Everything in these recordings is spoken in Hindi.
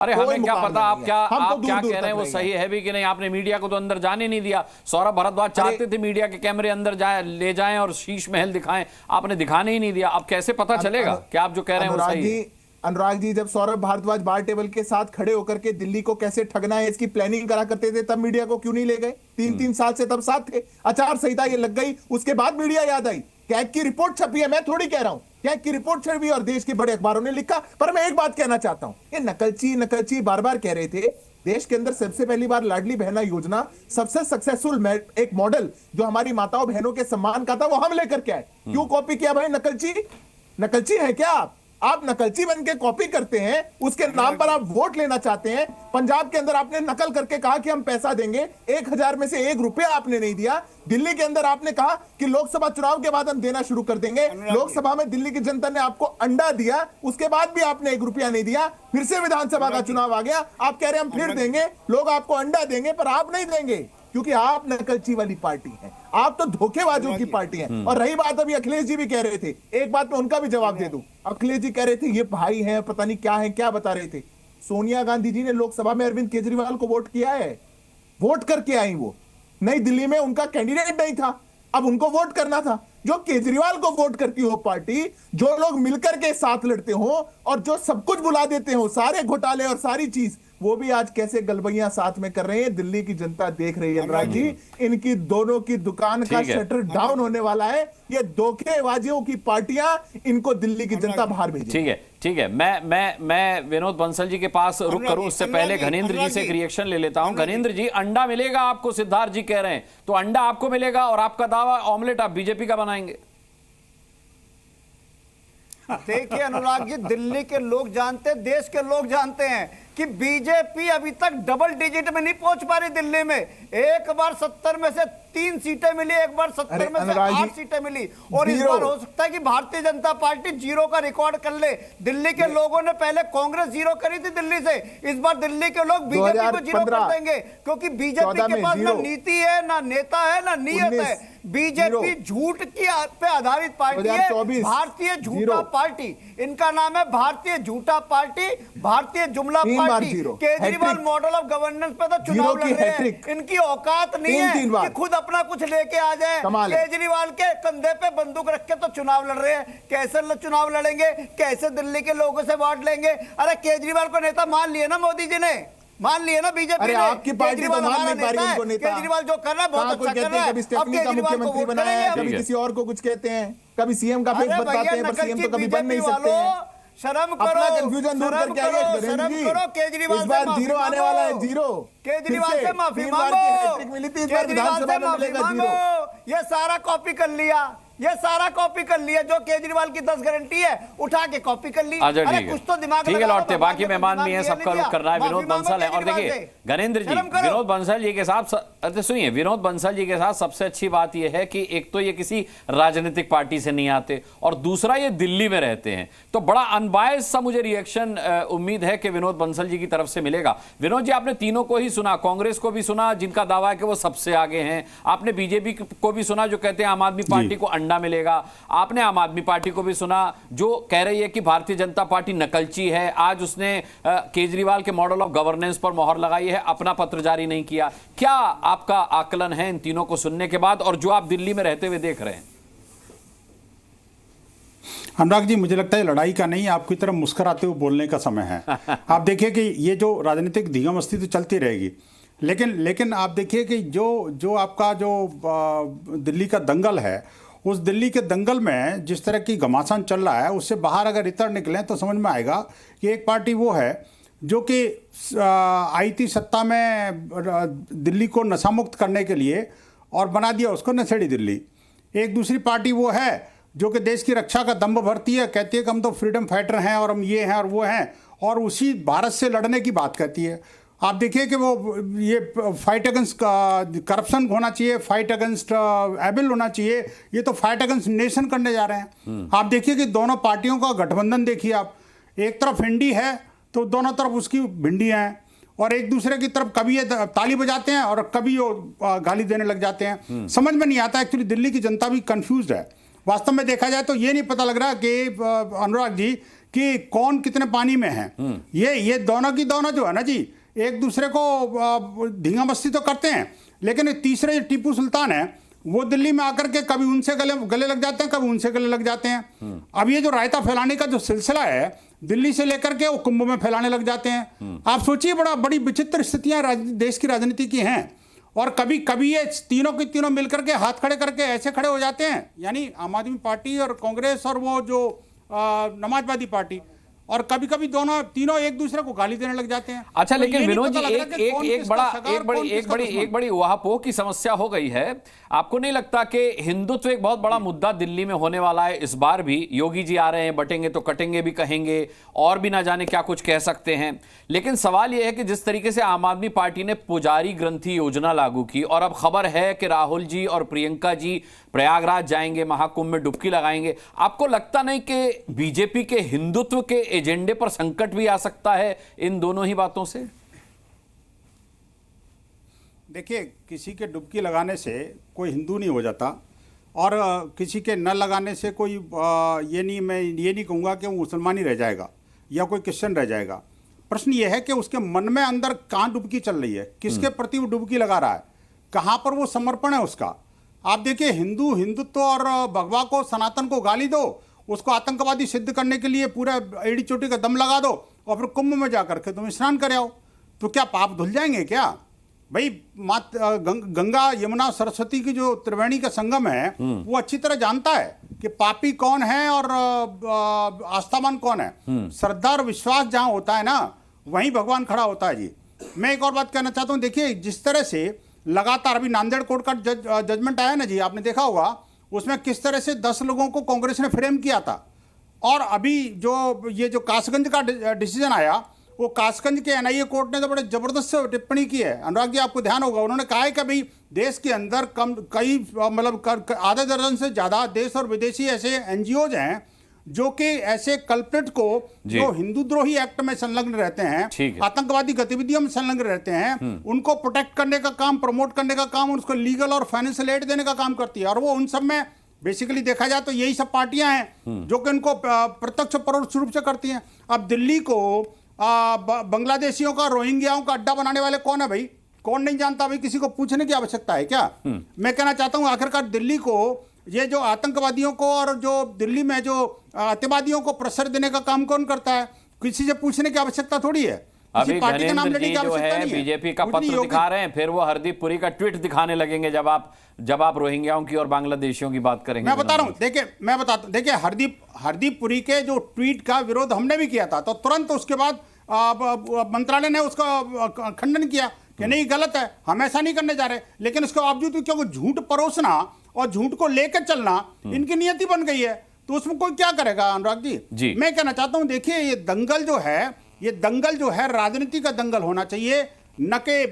अरे हमें क्या पता आप क्या कह रहे हैं वो सही है भी कि नहीं। आपने मीडिया को तो अंदर जाने नहीं दिया। सौरभ भारद्वाज चाहते थे मीडिया के कैमरे अंदर ले जाएं और शीश महल दिखाएं, आपने दिखाने ही नहीं दिया। अब कैसे पता चलेगा कि आप जो कह रहे हैं वो सही है? अनुराग जी, जब सौरभ भारद्वाज बार टेबल के साथ खड़े होकर के दिल्ली को कैसे ठगना है इसकी प्लानिंग करा करते थे, तब मीडिया को क्यों नहीं ले गए? 3 साल से तब साथ थे। आचार संहिता ये लग गई, उसके बाद मीडिया याद आई। कैग की रिपोर्ट छपी है, मैं थोड़ी कह रहा हूं, कैग की रिपोर्ट छपी और देश के बड़े अखबारों ने लिखा। पर मैं एक बात कहना चाहता हूं, ये नकलची बार बार कह रहे थे। देश के अंदर सबसे पहली बार लाडली बहना योजना, सबसे सक्सेसफुल एक मॉडल जो हमारी माताओं बहनों के सम्मान का था, वो हम लेकर के आए। क्यों कॉपी किया भाई? नकलची है क्या आप नकलची बन के कॉपी करते हैं, उसके नाम पर आप वोट लेना चाहते हैं। पंजाब के अंदर आपने नकल करके कहा कि हम पैसा देंगे, 1000 में से 1 रुपया आपने नहीं दिया। दिल्ली के अंदर आपने कहा कि लोकसभा चुनाव के बाद हम देना शुरू कर देंगे। लोकसभा में दिल्ली की जनता ने आपको अंडा दिया, उसके बाद भी आपने 1 रुपया नहीं दिया। फिर से विधानसभा का चुनाव आ गया, आप कह रहे हैं हम फिर देंगे, लोग आपको अंडा देंगे, पर आप नहीं देंगे क्योंकि आप नकलची वाली पार्टी हैं, आप तो धोखेबाजों की पार्टी हैं। और रही बात, अभी अखिलेश जी भी कह रहे थे, एक बात मैं उनका भी जवाब दे दूं। अखिलेश जी कह रहे थे ये भाई हैं, पता नहीं क्या है, क्या बता रहे थे। सोनिया गांधी जी ने लोकसभा में अरविंद केजरीवाल को वोट किया है, वोट करके आई। वो नई दिल्ली में उनका कैंडिडेट नहीं था, अब उनको वोट करना था। जो केजरीवाल को वोट करती हो पार्टी, जो लोग मिलकर के साथ लड़ते हो और जो सब कुछ बुला देते हो, सारे घोटाले और सारी चीज, वो भी आज कैसे गलबैयां साथ में कर रहे हैं। दिल्ली की जनता देख रही है अनुराग जी, इनकी दोनों की दुकान का शटर डाउन होने वाला है। ये धोखेबाजियों की पार्टियां, इनको दिल्ली की जनता बाहर भेजे। ठीक है। मैं विनोद बंसल जी के पास रुक करूं, उससे पहले घनेंद्र जी से एक रिएक्शन ले लेता हूं। घनेंद्र जी, अंडा मिलेगा आपको, सिद्धार्थ जी कह रहे हैं, तो अंडा आपको मिलेगा और आपका दावा ऑमलेट आप बीजेपी का बनाएंगे? देखिए अनुराग जी, दिल्ली के लोग जानते हैं, देश के लोग जानते हैं कि बीजेपी अभी तक डबल डिजिट में नहीं पहुंच पा रही। दिल्ली में एक बार 70 में से 3 सीटें मिली, एक बार 70 में से 8 सीटें मिली, और इस बार हो सकता है कि भारतीय जनता पार्टी 0 का रिकॉर्ड कर ले। दिल्ली के लोगों ने पहले कांग्रेस 0 करी थी दिल्ली से, इस बार दिल्ली के लोग बीजेपी को 0 कर देंगे, क्योंकि बीजेपी के पास ना नीति है, ना नेता है, ना नीयत है। बीजेपी झूठ की पे आधारित पार्टी है, भारतीय झूठा पार्टी। इनका नाम है भारतीय झूठा पार्टी, भारतीय जुमला party. Kejriwal model of governance पे तो चुनाव लड़ रहे हैं, इनकी औकात नहीं है कि खुद अपना कुछ लेके आ जाए। केजरीवाल के कंधे पे बंदूक रख के तो चुनाव लड़ रहे हैं। कैसे चुनाव लड़ेंगे, कैसे दिल्ली के लोगों से वोट लेंगे? अरे केजरीवाल को नेता मान लिए ना मोदी जी ने, मान लिए ना बीजेपी ने। आपकी पार्टी तो मान नहीं पा रही उनको नेता। केजरीवाल जो कर रहा है बहुत अच्छा कर रहा है। कभी स्टेफनी का मुख्यमंत्री बनाया है, कभी किसी और को कुछ कहते हैं, कभी सीएम का फेस बताते हैं, पर सीएम तो कभी बन नहीं सकते हैं। शर्म करो, कंफ्यूजन दूर करके आइए। शर्म करो। केजरीवाल इस बार 0 आने वाला है, 0। केजरीवाल से माफी मांगो, केजरीवाल से माफी मांगो। ये सारा कॉपी कर लिया, ये सारा कॉपी कर लिया। जो केजरीवाल की 10 गारंटी है उठा के कॉपी कर ली। अरे कुछ तो दिमाग ठीक है, लौटते बाकी मेहमान भी हैं, सबका रुख करना है। विनोद बंसल है, और देखिए घनेंद्र जी, विनोद बंसल जी के साथ सुनिए, विनोद बंसल जी के साथ सबसे अच्छी बात यह है कि एक तो ये किसी राजनीतिक पार्टी से नहीं आते, और दूसरा ये दिल्ली में रहते हैं, तो बड़ा अनबायस्ड सा मुझे रिएक्शन उम्मीद है कि विनोद बंसल जी की तरफ से मिलेगा। विनोद जी, आपने तीनों को ही सुना, कांग्रेस को भी सुना जिनका दावा है कि वो सबसे आगे हैं, आपने बीजेपी को भी सुना जो कहते हैं आम आदमी पार्टी को अंडा मिलेगा, आपने आम आदमी पार्टी को भी सुना जो कह रही है कि भारतीय जनता पार्टी नकलची है। आज उसने केजरीवाल के मॉडल ऑफ गवर्नेंस पर मोहर लगाई है, अपना पत्र जारी नहीं किया। क्या आपका आकलन है इन तीनों को सुनने के बाद, और जो आप दिल्ली में रहते हुए देख रहे हैं? अनुराग जी, मुझे लगता है लड़ाई का नहीं, आपकी तरफ मुस्कुराते हुए बोलने का समय है। आप देखिए कि ये जो राजनीतिक धींगामस्ती तो चलती रहेगी, लेकिन आप देखिए कि जो आपका जो दिल्ली का दंगल है, उस दिल्ली के दंगल में जिस तरह की घमासान चल रहा है, उससे बाहर अगर इतर निकलें तो समझ में आएगा कि एक पार्टी वो है जो कि आई थी सत्ता में दिल्ली को नशा मुक्त करने के लिए और बना दिया उसको नशेड़ी दिल्ली। एक दूसरी पार्टी वो है जो कि देश की रक्षा का दम्भ भरती है, कहती है कि हम तो फ्रीडम फाइटर हैं और हम ये हैं और वो हैं, और उसी भारत से लड़ने की बात कहती है। आप देखिए कि वो ये फाइट अगेंस्ट करप्शन होना चाहिए, फाइट अगेंस्ट एबिल होना चाहिए, ये तो फाइट अगेंस्ट नेशन करने जा रहे हैं। आप देखिए कि दोनों पार्टियों का गठबंधन देखिए आप, एक तरफ इंडी है तो दोनों तरफ उसकी भिंडियाँ हैं, और एक दूसरे की तरफ कभी ये ताली बजाते हैं और कभी वो गाली देने लग जाते हैं। समझ में नहीं आता। एक्चुअली दिल्ली की जनता भी कंफ्यूज है। वास्तव में देखा जाए तो ये नहीं पता लग रहा कि अनुराग जी कि कौन कितने पानी में है। ये दोनों की दोनों जो है ना जी, एक दूसरे को धींगा मस्ती तो करते हैं, लेकिन तीसरे टीपू सुल्तान है, वो दिल्ली में आकर के कभी उनसे गले लग जाते हैं, कभी उनसे गले लग जाते हैं। अब ये जो रायता फैलाने का जो सिलसिला है, दिल्ली से लेकर के वो कुंभ में फैलाने लग जाते हैं। आप सोचिए, बड़ी विचित्र स्थितियां देश की राजनीति की हैं। और कभी कभी ये तीनों के तीनों मिलकर के हाथ खड़े करके ऐसे खड़े हो जाते हैं, यानी आम आदमी पार्टी और कांग्रेस और वो जो समाजवादी पार्टी, और कभी कभी दोनों तीनों एक दूसरे को गाली देने लग जाते हैं। अच्छा, तो लेकिन विनोद जी एक बड़ी उहापोह की समस्या हो गई है। आपको नहीं लगता कि हिंदुत्व एक बहुत बड़ा मुद्दा दिल्ली में होने वाला है इस बार भी? योगी जी आ रहे हैं, बटेंगे तो कटेंगे भी कहेंगे, और भी ना जाने क्या कुछ कह सकते हैं। लेकिन सवाल यह है कि जिस तरीके से आम आदमी पार्टी ने पुजारी ग्रंथि योजना लागू की, और अब खबर है कि राहुल जी और प्रियंका जी प्रयागराज जाएंगे, महाकुंभ में डुबकी लगाएंगे, आपको लगता नहीं कि बीजेपी के हिंदुत्व के एजेंडे पर संकट भी आ सकता है इन दोनों ही बातों से? देखिए, किसी के डुबकी लगाने से कोई हिंदू नहीं हो जाता, और किसी के न लगाने से कोई मैं ये नहीं कहूँगा कि वो मुसलमान ही रह जाएगा या कोई क्रिश्चियन रह जाएगा। प्रश्न ये है कि उसके मन में अंदर कहाँ डुबकी चल रही है, किसके प्रति वो डुबकी लगा रहा है, कहाँ पर वो समर्पण है उसका। आप देखिए, हिंदुत्व और भगवा को, सनातन को गाली दो, उसको आतंकवादी सिद्ध करने के लिए पूरा एड़ी चोटी का दम लगा दो, और फिर कुंभ में जाकर के तुम स्नान कर आओ, तो क्या पाप धुल जाएंगे क्या भाई? गंगा यमुना सरस्वती की जो त्रिवेणी का संगम है, वो अच्छी तरह जानता है कि पापी कौन है और आस्थावान कौन है। श्रद्धा और विश्वास जहां होता है ना, वहीं भगवान खड़ा होता है जी। मैं एक और बात कहना चाहता हूं, देखिए जिस तरह से लगातार अभी नांदेड़ कोर्ट का जजमेंट आया ना जी, आपने देखा होगा, उसमें किस तरह से 10 लोगों को कांग्रेस ने फ्रेम किया था। और अभी ये जो कासगंज का डिसीजन आया, वो कासगंज के एनआईए कोर्ट ने तो बड़े जबरदस्त टिप्पणी की है। अनुराग जी, आपको ध्यान होगा, उन्होंने कहा है कि भाई देश के अंदर आधे दर्जन से ज्यादा देश और विदेशी ऐसे एनजीओज हैं जो कि ऐसे कल्प्रिट को, जो हिंदू द्रोही एक्ट में संलग्न रहते हैं, आतंकवादी गतिविधियों में संलग्न रहते हैं, उनको प्रोटेक्ट करने का काम, प्रमोट करने का काम, उनको लीगल और फाइनेंशियल एड देने का काम करती है। और वो उन सब में बेसिकली देखा जाए तो यही सब पार्टियां हैं जो कि उनको प्रत्यक्ष परोक्ष रूप से करती हैं। अब दिल्ली को बांग्लादेशियों का, रोहिंग्याओं का अड्डा बनाने वाले कौन है भाई? कौन नहीं जानता भाई? किसी को पूछने की आवश्यकता है क्या? मैं कहना चाहता हूं, आखिरकार दिल्ली को, ये जो आतंकवादियों को और जो दिल्ली में जो अतिवादियों को प्रसर देने का काम कौन करता है? किसी से पूछने की आवश्यकता थोड़ी है। अभी गणेंद्र जी जो है बीजेपी का पत्र दिखा रहे हैं, फिर वो हरदीप पुरी का ट्वीट दिखाने लगेंगे जब आप रोहिंग्याओं की और बांग्लादेशियों की बात करेंगे। मैं बता रहा हूं, देखिए हरदीप पुरी के जो ट्वीट का विरोध हमने भी किया था, तो तुरंत उसके बाद मंत्रालय ने उसका खंडन किया कि नहीं, गलत है, हम ऐसा नहीं करने जा रहे। लेकिन उसके बावजूद क्योंकि झूठ परोसना और झूठ को लेकर चलना इनकी नियति बन गई है, तो उसमें कोई क्या करेगा अनुराग जी? मैं कहना चाहता हूं, देखिए ये दंगल जो है राजनीति का दंगल होना चाहिए, न के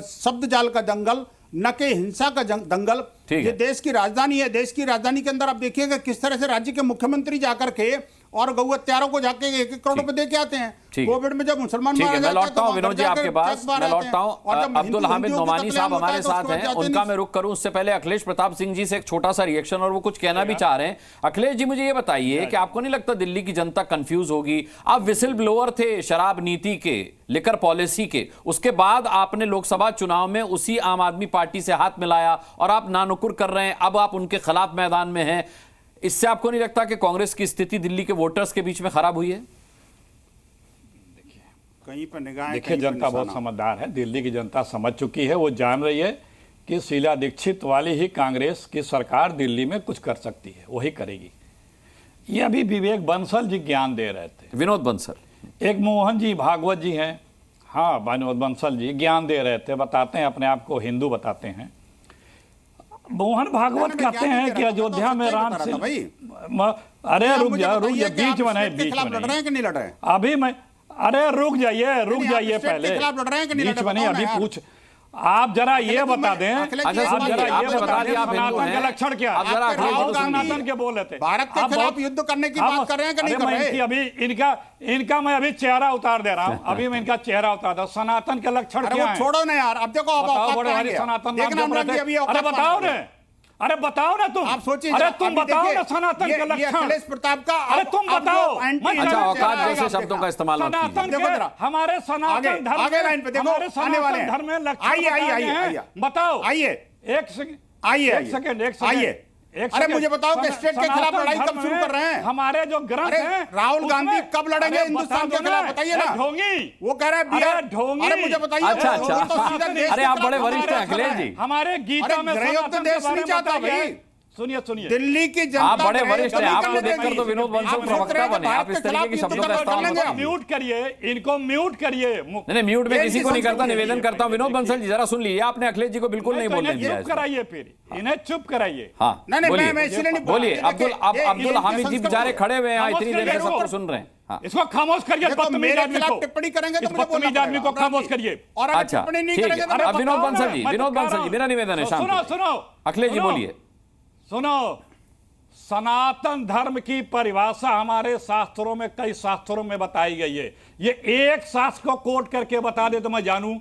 शब्द जाल का दंगल, न के हिंसा का दंगल। ये देश की राजधानी है, देश की राजधानी के अंदर आप देखिएगा किस तरह से राज्य के मुख्यमंत्री जाकर के और गौ हत्यारों को जाके 1-1 करोड़ रुपए दे के आते हैं। कोविड में जब मुसलमान मारा जाता है, मैं लौटता हूं विनोद जी आपके पास, मैं लौटता हूं। अब्दुल हामिद नोमानी साहब हमारे साथ हैं, उनका मैं रुख करूं उससे पहले अखिलेश प्रताप सिंह जी से एक छोटा सा रिएक्शन, और वो कुछ कहना भी चाह रहे हैं। अखिलेश जी, मुझे ये बताइए कि आपको नहीं लगता दिल्ली की जनता कंफ्यूज होगी? आप विसिल ब्लोअर थे शराब नीति के, लिकर पॉलिसी के, उसके बाद आपने लोकसभा चुनाव में उसी आम आदमी पार्टी से हाथ मिलाया और आप नानुकुर कर रहे हैं, अब आप उनके खिलाफ मैदान में हैं। इससे आपको नहीं लगता कि कांग्रेस की स्थिति दिल्ली के वोटर्स के बीच में खराब हुई है? कहीं पर निगाह, देखिए जनता बहुत समझदार है, दिल्ली की जनता समझ चुकी है, वो जान रही है कि शीला दीक्षित वाली ही कांग्रेस की सरकार दिल्ली में कुछ कर सकती है, वही करेगी। ये अभी विवेक बंसल जी ज्ञान दे रहे थे, विनोद बंसल, एक मोहन जी भागवत जी हैं, हाँ विनोद बंसल जी ज्ञान दे रहे थे, बताते हैं अपने आप को हिंदू बताते हैं। मोहन भागवत कहते हैं कि अयोध्या में राम से, अरे रुक जा बीच में नहीं, अभी मैं, अरे रुक जाइए पहले, बीच में नहीं, अभी पूछ, आप जरा ये बता दें, आप जरा ये बता दें सनातन का लक्षण क्या है? सनातन के बोल रहे थे, भारत के खिलाफ युद्ध करने की बात कर रहे हैं कि नहीं कर रहे? अभी इनका मैं अभी चेहरा उतार दे रहा हूं, अभी मैं इनका चेहरा उतार दे। सनातन के लक्षण क्या है? छोड़ो ना यार, अब देखो सनातन, अरे बताओ ने, अरे बताओ ना तुम, आप सोचिए, अरे तुम अभी बताओ देखिए, ना सनातन के ये लक्षण। अखिलेश प्रताप का अरे तुम बताओ। अच्छा, औकात जैसे शब्दों का इस्तेमाल मत सनातन कीजिए। देखो जरा, के हमारे सनातन धर्म आगे लाइन पे देखो, हमारे आने वाले सनातन हैं। धर्म में लक्षण आइए, आइए, बताए आइए, हैं। आइए। बताओ, आइए, एक सेकंड, आइए, एक आइए, सेकंड, एक आइए। सेकंड, एक अरे सेकंड। मुझे बताओ कि स्टेट के खिलाफ सनातन लड़ाई कब धर्म शुरू में कर रहे हैं? हमारे जो ग्रंथ अरे हैं राहुल गांधी उसमें- कब लड़ेंगे अरे हिंदुस्तान बता के दो खिलाफ? ना। बताइए ना। अरे ढोंगी, वो कह रहे हैं बिहार। अरे ढोंगी। अरे मुझे बताइए। अच्छा, वो तो अच्छा। सीधा देश अरे के आप खिलाफ बड़े वरिष्ठ हैं लड़ रहे अखिलेश जी। हमारे गीता अरे में गृहयुद्ध सनातन देश के बारे नहीं में चाहता बताइए। भाई। सुनिए सुनिए, दिल्ली की जनता आप बड़े गृहयुद्ध वरिष्ठ हैं, नहीं आपको करने देखकर देगी। तो विनोद बंसल आप सोच प्रवक्ता रहे हैं बने, कि आप भारत इस तरीके की के शब्दों खिलाफ का युद्ध इस्तेमाल कर मत लेंगे। कीजिए। म्यूट करिए इनको, म्यूट करिए। नहीं, म्यूट में ये किसी को नहीं करता, संस्कृति निवेदन करता हूं विनोद बंसल जी, जरा सुन लीजिए, आपने अखिलेश जी को बिल्कुल नहीं बोलने इन्हें दिया चुप है। कराइए, फिर इन्हें चुप कराइए। हाँ, नहीं, नहीं, बोलिए, मैं इसलिए नहीं बोलिए। बोल रहा। अब्दुल ये अब्दुल हामिद जी संस्कृति बेचारे है। खड़े हुए हैं यहाँ खामोश इतनी देर करिए से, सब इसको। कुछ सुन रहे हैं। हाँ। इसको खामोश करिए, देखो, बदतमीज मेरे आदमी खिलाफ को। टिप्पणी करेंगे तो इस मुझे बदतमीज बोलना आदमी को पड़ेगा। खामोश करिए। और अगर अच्छा, टिप्पणी नहीं ठीक करेंगे है। तो अरे अब विनोद बताओ ना, बंसल जी, मैं विनोद तो कह बंसल रहा जी, हूं। मेरा निवेदन है, शांत सुनो होइए। सुनो अखिलेश जी सुनो, बोलिए। सुनो, सनातन धर्म की परिभाषा हमारे शास्त्रों में, कई शास्त्रों में बताई गई है। ये एक शास्त्र को कोट करके बता दे तो मैं जानूं।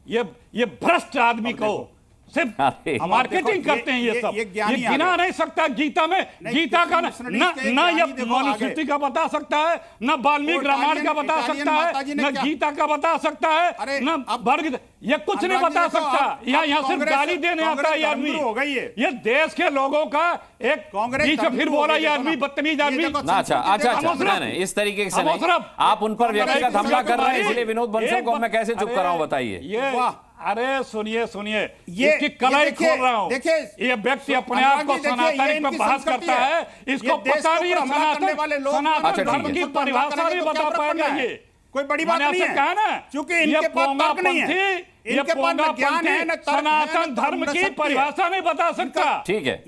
ये भ्रष्ट आदमी को सिर्फ अरे, मार्केटिंग करते हैं ये सब। ये ज्ञानी ये आ गिना गए। नहीं सकता गीता में। गीता का कृष्ण न के न ये ज्ञानी देखो मनुस्मृति आगे। का बता सकता है, न वाल्मीकि रामायण का बता इटालियन सकता है, माताजी ने न क्या- गीता का बता सकता है, अरे, न अब- भगवद, ये कुछ नहीं अनुराग जी बता देखो, सकता। अब यहाँ सिर्फ कांग्रेस- गाली देने आता है ये आदमी। कांग्रेस हो गई है। ये देश के लोगों का एक कांग्रेस बीच में फिर धर्मगुरु बोला हो ये गई, आदमी, देखो ना। बदतमीज ये आदमी। देखो, ना, अच्छा अच्छा अच्छा, खामोश रहो। नहीं, इस तरीके से खामोश नहीं, रहो। आप उन पर व्यक्तिगत हमला कर रहे हैं, इसलिए विनोद बंसल को मैं कैसे चुप अरे, कराऊं, बताइए। ये वाह। अरे सुनिए सुनिए, ये इसकी कलाई देखिए, खोल रहा हूं। देखिए, ये व्यक्ति अपने अनुराग आप को जी, देखिए, सनातन ये पे इनकी बहस संस्कृति करता है, ये इसको देश पता के नहीं है ऊपर हमला करने वाले लोग सनातन अच्छा, धर्म ठीक की है। परिभाषा नहीं तो क्या बता फर्क पाएगा पड़ना है? ये। कोई बड़ी बात मैंने नहीं आपसे है। कहा ना, क्योंकि ये इनके पास तर्क नहीं है। पोंगापंथी, ये इनके पास न ज्ञान पोंगापंथी है, न तर्क है, न सनातन धर्म की शक्ति है। परिभाषा नहीं बता सकता। ठीक है।